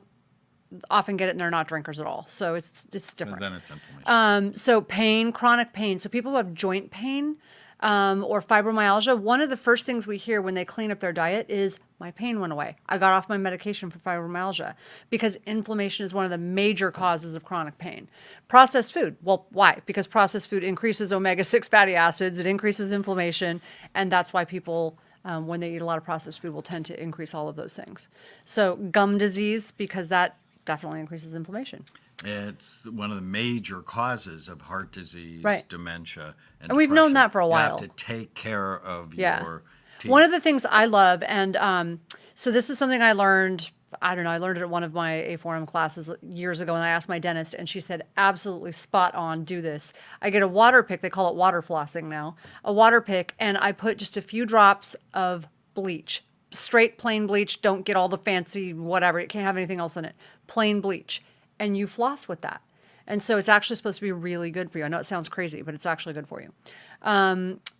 often get it and they're not drinkers at all. So it's different. But then it's inflammation. So pain, chronic pain. So people who have joint pain or fibromyalgia, one of the first things we hear when they clean up their diet is, my pain went away. I got off my medication for fibromyalgia, because inflammation is one of the major causes of chronic pain. Processed food. Well, why? Because processed food increases omega-6 fatty acids. It increases inflammation. And that's why people, when they eat a lot of processed food, will tend to increase all of those things. So gum disease, because that definitely increases inflammation. It's one of the major causes of heart disease, dementia, and we've known that for a while. You have to take care of your teeth. One of the things I love, and so this is something I learned, I learned it at one of my A4M classes years ago, and I asked my dentist, and she said, absolutely spot on, do this. I get a water pick, they call it water flossing now, a water pick, and I put just a few drops of bleach. Straight plain bleach, don't get all the fancy whatever, it can't have anything else in it. Plain bleach. And you floss with that. And so it's actually supposed to be really good for you. I know it sounds crazy, but it's actually good for you.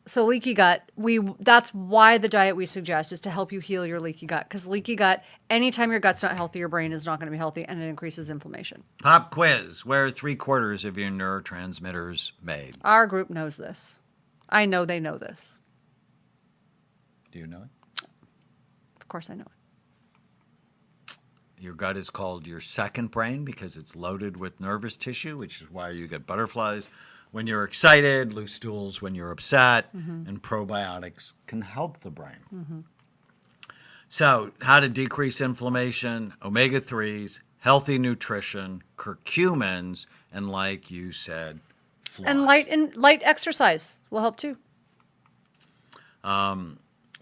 So leaky gut, that's why the diet we suggest is to help you heal your leaky gut. Because leaky gut, anytime your gut's not healthy, your brain is not going to be healthy, and it increases inflammation. Pop quiz. Where are 3/4 of your neurotransmitters made? Our group knows this. I know they know this. Do you know it? Of course I know it. Your gut is called your second brain because it's loaded with nervous tissue, which is why you get butterflies when you're excited, loose stools when you're upset, and probiotics can help the brain. So, how to decrease inflammation, omega-3s, healthy nutrition, curcumins, and like you said, floss. And light exercise will help too.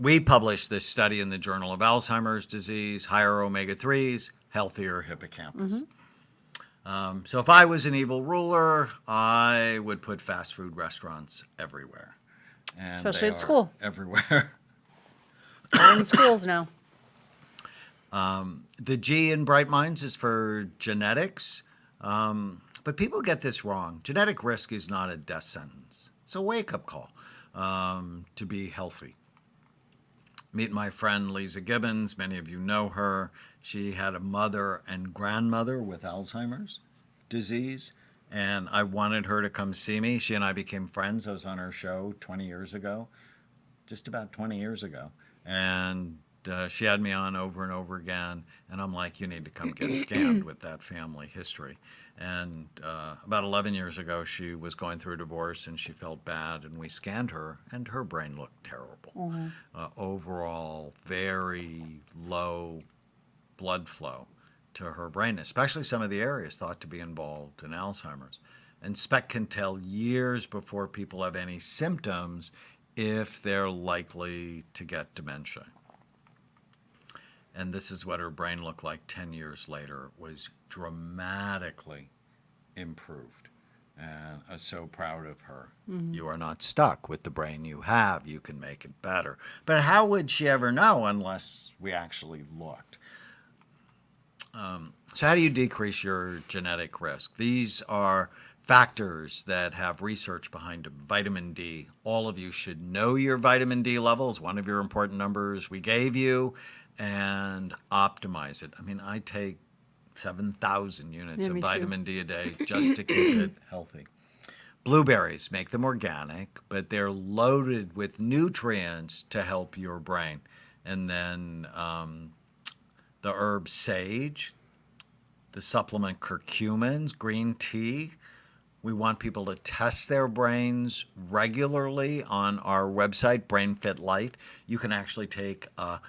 We published this study in the Journal of Alzheimer's Disease, higher omega-3s, healthier hippocampus. So if I was an evil ruler, I would put fast food restaurants everywhere. And especially they at are school. Everywhere. They're in schools now. The G in Bright Minds is for genetics. But people get this wrong. Genetic risk is not a death sentence. It's a wake-up call to be healthy. Meet my friend Lisa Gibbons. Many of you know her. She had a mother and grandmother with Alzheimer's disease, and I wanted her to come see me. She and I became friends. I was on her show 20 years ago, just about 20 years ago. And she had me on over and over again, and I'm like, you need to come get scanned with that family history. And about 11 years ago, she was going through a divorce, and she felt bad, and we scanned her, and her brain looked terrible. Overall, very low blood flow to her brain, especially some of the areas thought to be involved in Alzheimer's. And SPECT can tell years before people have any symptoms if they're likely to get dementia. And this is what her brain looked like 10 years later. It was dramatically improved. And I was so proud of her. You are not stuck with the brain you have. You can make it better. But how would she ever know unless we actually looked? So how do you decrease your genetic risk? These are factors that have research behind them. Vitamin D. All of you should know your vitamin D levels, one of your important numbers we gave you, and optimize it. I mean, I take 7,000 units of vitamin D a day just to keep it healthy. Blueberries, make them organic, but they're loaded with nutrients to help your brain. And then the herb sage, the supplement curcumins, green tea. We want people to test their brains regularly on our website, Brain Fit Life. You can actually take a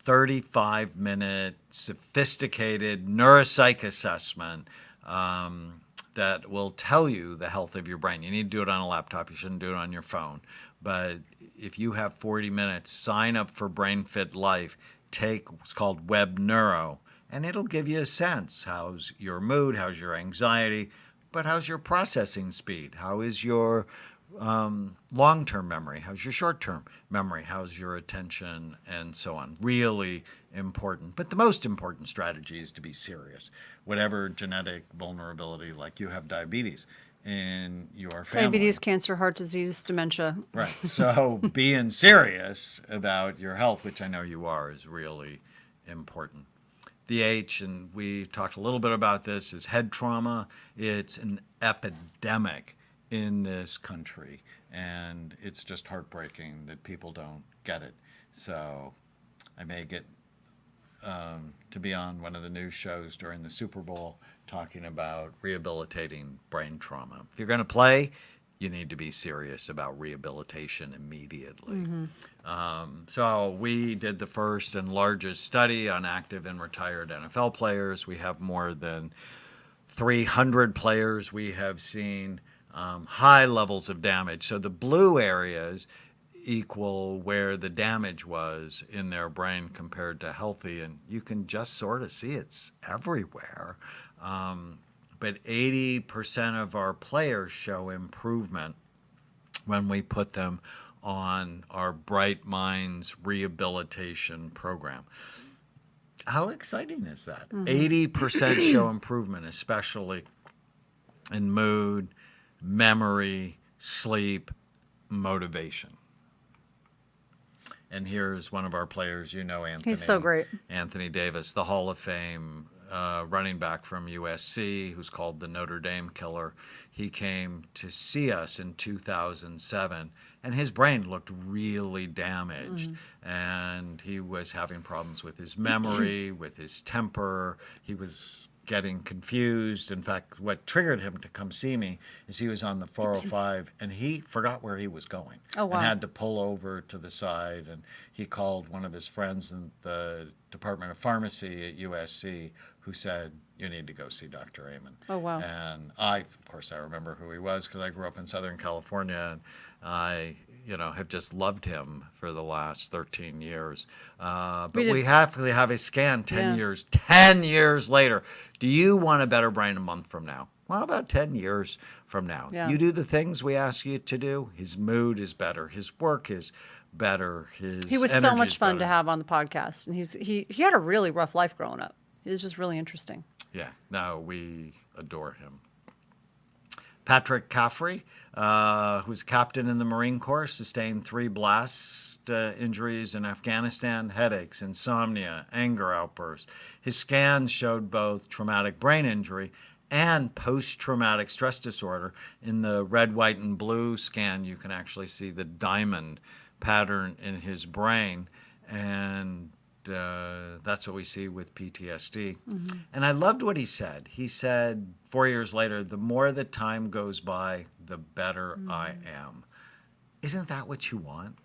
35-minute sophisticated neuropsych assessment that will tell you the health of your brain. You need to do it on a laptop. You shouldn't do it on your phone. But if you have 40 minutes, sign up for Brain Fit Life. Take what's called Web Neuro, and it'll give you a sense. How's your mood? How's your anxiety? But how's your processing speed? How is your long-term memory? How's your short-term memory? How's your attention? And so on. Really important. But the most important strategy is to be serious. Whatever genetic vulnerability, like you have diabetes in your family. Diabetes, cancer, heart disease, dementia. Right. So being serious about your health, which I know you are, is really important. The H, and we talked a little bit about this, is head trauma. It's an epidemic in this country, and it's just heartbreaking that people don't get it. So I may get to be on one of the news shows during the Super Bowl talking about rehabilitating brain trauma. If you're going to play, you need to be serious about rehabilitation immediately. So we did the first and largest study on active and retired NFL players. We have more than 300 players we have seen high levels of damage. So the blue areas equal where the damage was in their brain compared to healthy, and you can just sort of see it's everywhere. But 80% of our players show improvement when we put them on our Bright Minds rehabilitation program. How exciting is that? 80% show improvement, especially in mood, memory, sleep, motivation. And here's one of our players, you know, Anthony. He's so great. Anthony Davis, the Hall of Fame running back from USC, who's called the Notre Dame Killer. He came to see us in 2007, and his brain looked really damaged. And he was having problems with his memory, with his temper. He was getting confused. In fact, what triggered him to come see me is he was on the 405 and he forgot where he was going. Oh, wow. And had to pull over to the side. And he called one of his friends in the Department of Pharmacy at USC who said, you need to go see Dr. Amen. Oh, wow. And of course, I remember who he was because I grew up in Southern California, and I, have just loved him for the last 13 years. But we have to have a scan 10 years later. Do you want a better brain a month from now? Well, about 10 years from now. Yeah. You do the things we ask you to do. His mood is better. His work is better. He was so much fun to have on the podcast, and he had a really rough life growing up. It was just really interesting. Yeah, no, we adore him. Patrick Caffrey, who's captain in the Marine Corps, sustained 3 blast injuries in Afghanistan, headaches, insomnia, anger outbursts. His scans showed both traumatic brain injury and post-traumatic stress disorder. In the red, white, and blue scan, you can actually see the diamond pattern in his brain, and that's what we see with PTSD. And I loved what he said. He said 4 years later, the more the time goes by, the better I am. Isn't that what you want?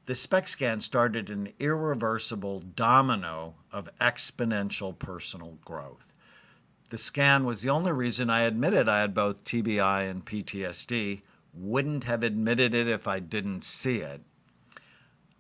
The SPECT scan started an irreversible domino of exponential personal growth. The scan was the only reason I admitted I had both TBI and PTSD. Wouldn't have admitted it if I didn't see it.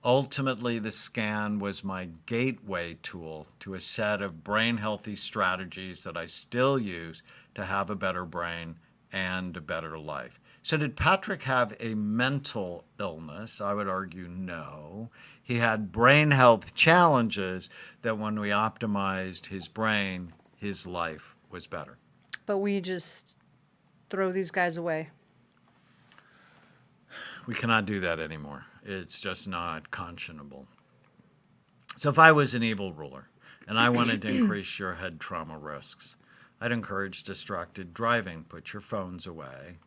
Ultimately, the scan was my gateway tool to a set of brain-healthy strategies that I still use to have a better brain and a better life. So did Patrick have a mental illness? I would argue no. He had brain health challenges that when we optimized his brain, his life was better. But we just throw these guys away. We cannot do that anymore. It's just not conscionable. So if I was an evil ruler and I wanted to increase your head trauma risks, I'd encourage distracted driving. Put your phones away.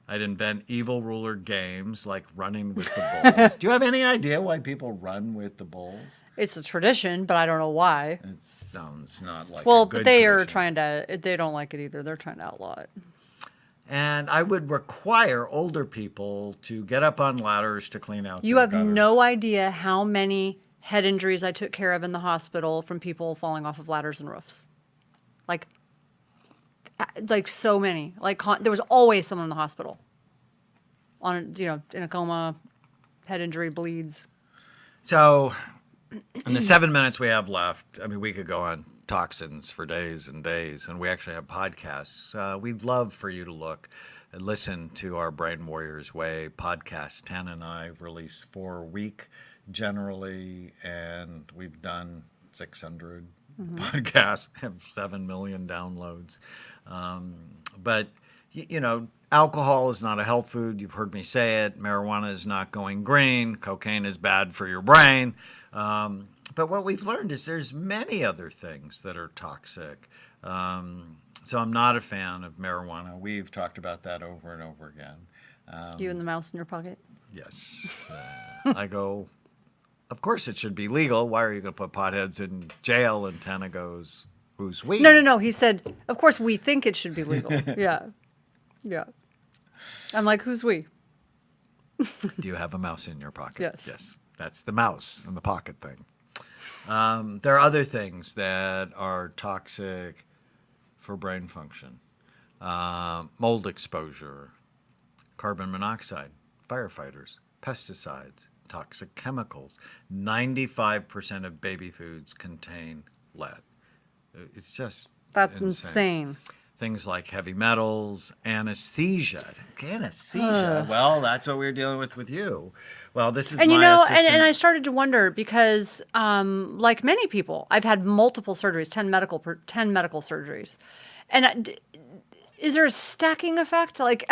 I'd invent evil ruler games like running with the bulls. Do you have any idea why people run with the bulls? It's a tradition, but I don't know why. It sounds not like Well, a good but they tradition. are trying to, they don't like it either. They're trying to outlaw it. And I would require older people to get up on ladders to clean out You their have gutters. no idea how many head injuries I took care of in the hospital from people falling off of ladders and roofs. Like so many. There was always someone in the hospital in a coma, head injury, bleeds. So, in the 7 minutes we have left, I mean, we could go on toxins for days and days, and we actually have podcasts. We'd love for you to look and listen to our Brain Warriors Way podcast. Tana and I release 4 a week generally, and we've done 600 podcasts, have 7 million downloads. But, alcohol is not a health food. You've heard me say it. Marijuana is not going green. Cocaine is bad for your brain. But what we've learned is there's many other things that are toxic. So I'm not a fan of marijuana. We've talked about that over and over again. You and the mouse in your pocket? Yes. I go, of course it should be legal. Why are you going to put potheads in jail? And Tana goes, who's we? No. He said, of course we think it should be legal. Yeah. I'm like, who's we? Do you have a mouse in your pocket? Yes. Yes. That's the mouse in the pocket thing. There are other things that are toxic for brain function. Mold exposure, carbon monoxide, firefighters, pesticides, toxic chemicals. 95% of baby foods contain lead. It's just That's insane. Things like heavy metals, anesthesia. Anesthesia. Well, that's what we're dealing with you. Well, this is And my assistant. and I started to wonder because, like many people, I've had multiple surgeries, 10 medical surgeries, and is there a stacking effect? Like,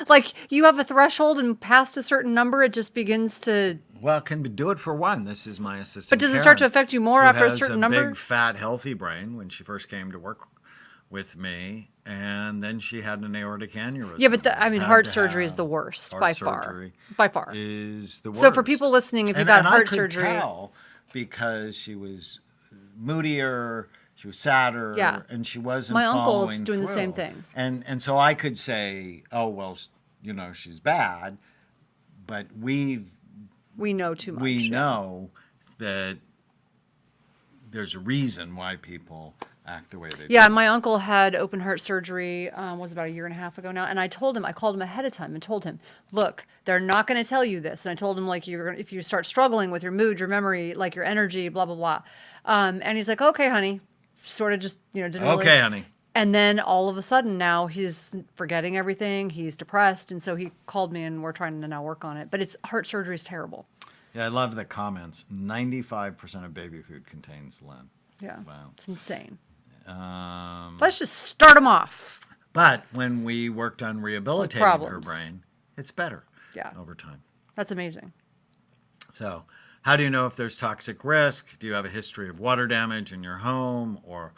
like you have a threshold, and past a certain number, it just begins to Well, can do it for one. This is my assistant. But does it start to Karen, affect you more who after a has certain number? Big, fat, healthy brain when she first came to work with me, and then she had an aortic aneurysm. Yeah, but I mean, Had heart to surgery is have the worst heart by far. surgery By far. is the worst. So for people listening, if you got and heart I could surgery, tell because she was moodier, she was sadder, Yeah. and she wasn't My uncle's following doing the through. same thing. And so I could say, oh well, she's bad, but we know too much. we know that there's a reason why people act the way they do. Yeah, my uncle had open heart surgery, was about a year and a half ago now, and I called him ahead of time and told him, look, they're not going to tell you this. And I told him, like, if you start struggling with your mood, your memory, like your energy, blah, blah, blah. And he's like, okay, honey, sort of just, didn't really. Okay, honey. And then all of a sudden now he's forgetting everything. He's depressed. And so he called me and we're trying to now work on it. But heart surgery is terrible. Yeah, I love the comments. 95% of baby food contains lead. Yeah. Wow. It's insane. Let's just start them off. But when we worked on rehabilitating her brain, it's better over time. That's amazing. So how do you know if there's toxic risk? Do you have a history of water damage in your home or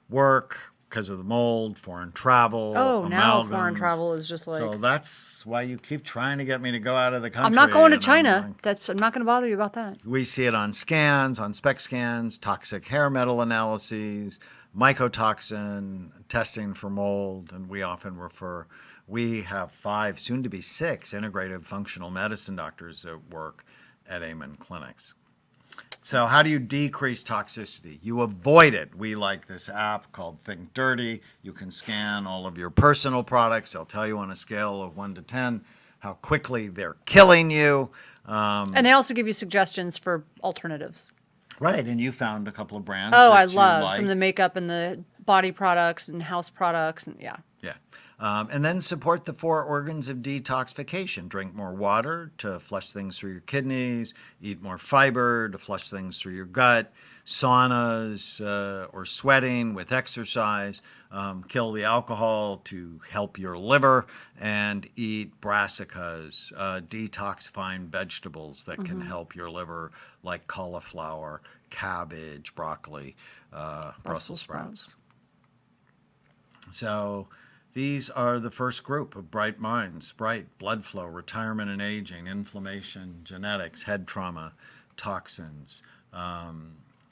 work because of the mold, foreign travel? Oh, now amalgams? foreign travel is just like... So that's why you keep trying to get me to go out of the country. I'm not going to and China. I'm not going to bother you about that. We see it on scans, on SPECT scans, toxic hair metal analyses, mycotoxin testing for mold, and we often refer. We have 5, soon to be 6, integrative functional medicine doctors that work at Amen Clinics. So how do you decrease toxicity? You avoid it. We like this app called Think Dirty. You can scan all of your personal products. They'll tell you on a scale of 1 to 10 how quickly they're killing you. And they also give you suggestions for alternatives. Right, and you found a couple of brands. Oh, that I you love like. some of the makeup and the body products and house products, and yeah. Yeah. And then support the 4 organs of detoxification. Drink more water to flush things through your kidneys, eat more fiber to flush things through your gut, saunas or sweating with exercise, kill the alcohol to help your liver, and eat brassicas, detoxifying vegetables that can help your liver, like cauliflower, cabbage, broccoli, Brussels sprouts. So these are the first group of bright minds: bright, blood flow, retirement and aging, inflammation, genetics, head trauma, toxins.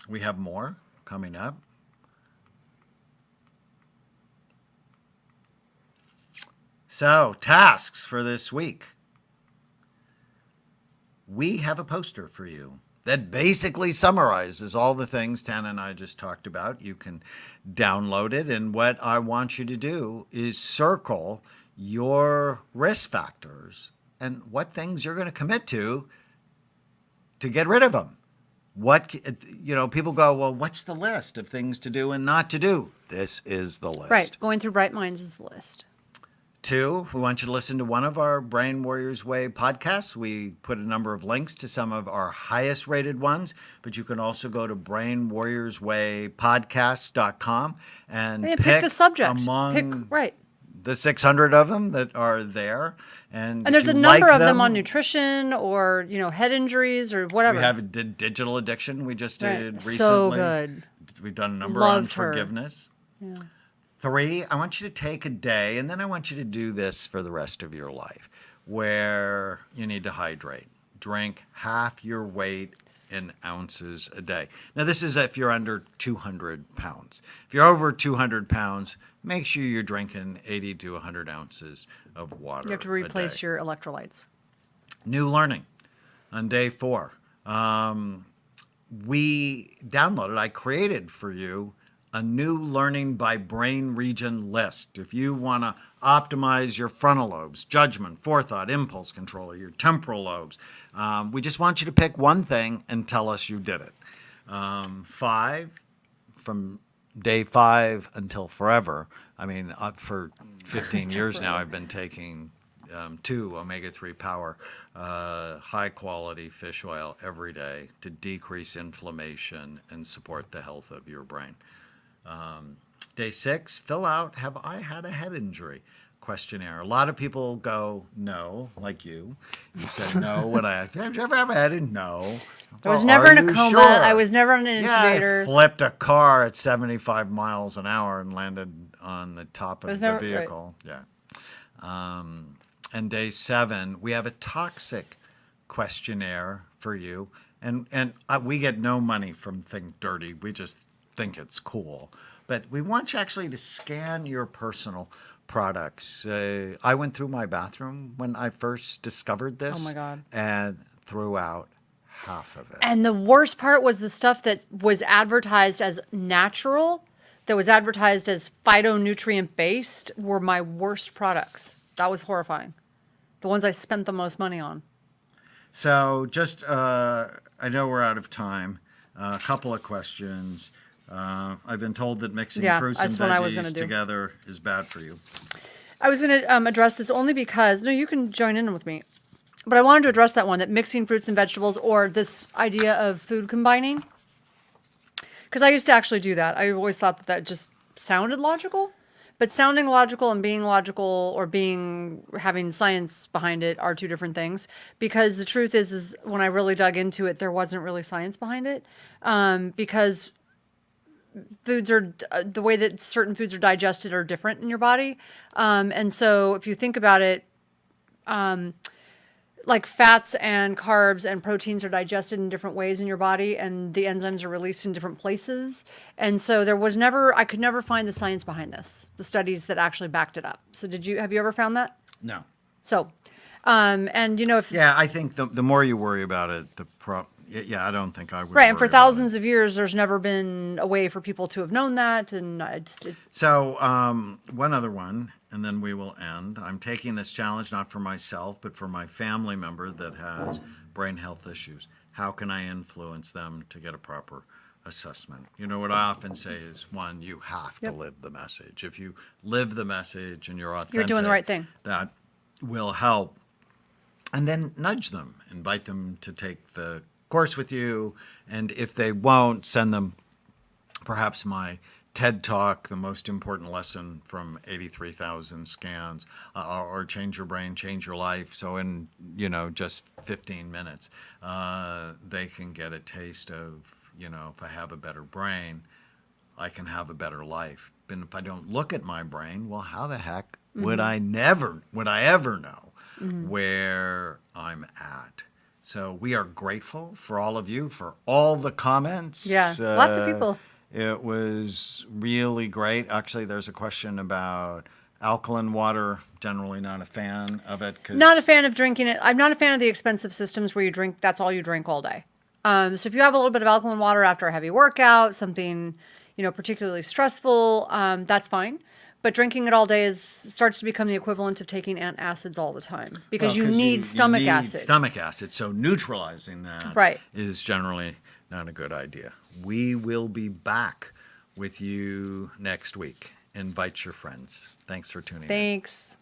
We have more coming up. So, tasks for this week. We have a poster for you that basically summarizes all the things Tana and I just talked about. You can download it, and what I want you to do is circle your risk factors and what things you're going to commit to get rid of them. People go, well, what's the list of things to do and not to do? This is the list. Right. Going through Bright Minds is the list. 2, we want you to listen to one of our Brain Warriors Way podcasts. We put a number of links to some of our highest rated ones, but you can also go to brainwarriorswaypodcasts.com and pick the subject. Among right. the 600 of them that are there. And there's a number of them on nutrition or, head injuries or whatever. We have a digital addiction we just did recently. So good. We've done a number Loved on forgiveness. Yeah. 3, I want you to take a day, and then I want you to do this for the rest of your life, where you need to hydrate. Drink half your weight in ounces a day. Now, this is if you're under 200 pounds. If you're over 200 pounds, make sure you're drinking 80 to 100 ounces of water. You have to replace your electrolytes. New learning on day 4. We downloaded, I created for you a new learning by brain region list. If you want to optimize your frontal lobes, judgment, forethought, impulse control, or your temporal lobes, we just want you to pick one thing and tell us you did it. 5, from day 5 until forever. I mean, for 15 years now, I've been taking 2 omega-3 power, high-quality fish oil every day to decrease inflammation and support the health of your brain. Day 6, fill out, have I had a head injury? questionnaire. A lot of people go no, like you. You said no. Have you ever had it? No. I was Well, never are in a you coma. sure? I was never on an Yeah, I incubator. flipped a car at 75 miles an hour and landed on the top of was the never- right. vehicle. Yeah. And day 7, we have a toxic questionnaire for you. And we get no money from Think Dirty. We just think it's cool. But we want you actually to scan your personal products. I went through my bathroom when I first discovered this. Oh my God. And threw out half of it. And the worst part was the stuff that was advertised as natural, that was advertised as phytonutrient based, were my worst products. That was horrifying. The ones I spent the most money on. So just, I know we're out of time. A couple of questions. I've been told that mixing Yeah, fruits and that's what I was gonna veggies do. together is bad for you. I was going to address this only because, no, you can join in with me. But I wanted to address that one, that mixing fruits and vegetables, or this idea of food combining. Because I used to actually do that. I always thought that that just sounded logical. But sounding logical and being logical, or having science behind it, are two different things. Because the truth is when I really dug into it, there wasn't really science behind it. Because foods are, the way that certain foods are digested are different in your body. And so if you think about it, like fats and carbs and proteins are digested in different ways in your body, and the enzymes are released in different places. And so I could never find the science behind this, the studies that actually backed it up. So have you ever found that? No. So, and Yeah, I think the more you worry about it, I don't think I would. right. And for worry about it. thousands of years, there's never been a way for people to have known that. And So, one other one, and then we will end. I'm taking this challenge not for myself, but for my family member that has brain health issues. How can I influence them to get a proper assessment? You know, what I often say is, one, you have to live the message. If you live the message and you're authentic, you're doing the right thing. that will help. And then nudge them, invite them to take the course with you. And if they won't, send them perhaps my TED Talk, the most important lesson from 83,000 scans, or Change Your Brain, Change Your Life. So in, just 15 minutes, they can get a taste of, if I have a better brain, I can have a better life. And if I don't look at my brain, well, how the heck would I ever know where I'm at? So we are grateful for all of you, for all the comments. Yeah, lots of people. It was really great. Actually, there's a question about alkaline water. Generally not a fan of it. Not a fan of drinking it. I'm not a fan of the expensive systems where that's all you drink all day. So if you have a little bit of alkaline water after a heavy workout, something, particularly stressful, that's fine. But drinking it all day starts to become the equivalent of taking antacids all the time, because you need stomach acid. Stomach acid. So neutralizing that is generally not a good idea. We will be back with you next week. Invite your friends. Thanks for tuning in. Thanks.